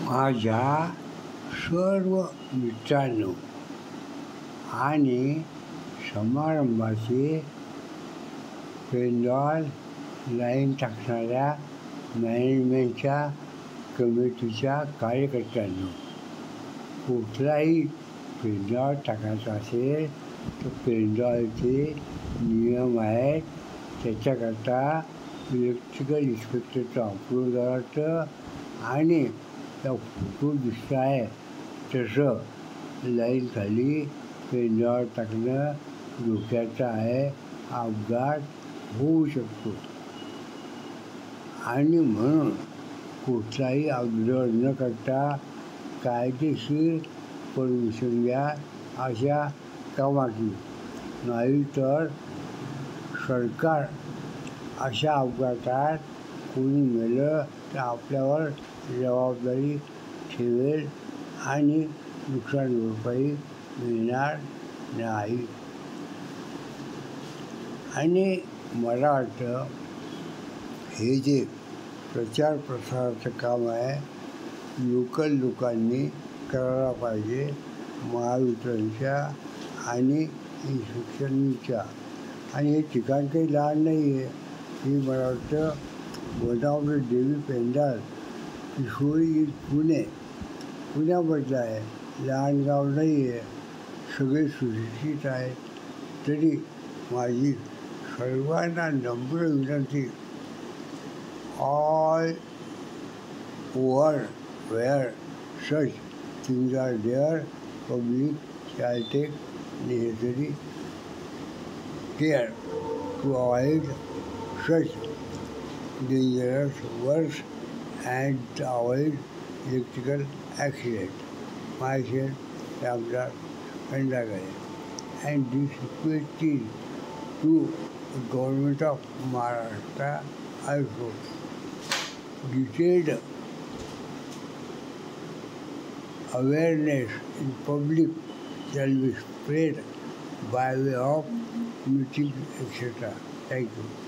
माझ्या सर्व मित्रांनो आणि समारंभाचे पेंडॉल लाईन टाकणाऱ्या मॅनेजमेंटच्या कमिटीच्या कार्यकर्त्यांनो, कुठलाही पेंडॉल टाकायचा असेल तर पेंडॉलचे नियम आहेत. त्याच्याकरता इलेक्ट्रिकल इन्स्पेक्टरचं अप्रूव्ह करायचं आणि त्या फोटो दिसत आहे तसं लाईनखाली पेंडॉल टाकणं धोक्याचं आहे. अपघात होऊ शकतो आणि म्हणून कुठलाही अवजड न करता कायदेशीर परमिशन घ्या अशा कामाची. नाही तर सरकार अशा अपघातात कोणी मेलं तर आपल्यावर जबाबदारी ठेवेल आणि नुकसान भरपाई मिळणार नाही. आणि मला वाटतं हे जे प्रचार प्रसाराचं काम आहे लोकल लोकांनी करायला पाहिजे. महावितरणच्या आणि इन्स्पेक्शनच्या. आणि हे ठिकाण काही लहान नाही आहे. ही मला वाटतं गोदावरी देवी पेंडॉल किशोरी पुण्यामधलं आहे. लहान गाव नाही आहे. सगळे सुशिक्षित आहेत. तरी माझी सर्वांना नम्र विनंती, all over where such things are there, public shall take necessary care to avoid such dangerous works and to avoid electrical accident. Myself, Ramdas Khandagare, and this request is to the Government of Maharashtra also. Detailed awareness in public shall be spread by way of meetings, etc. Thank you.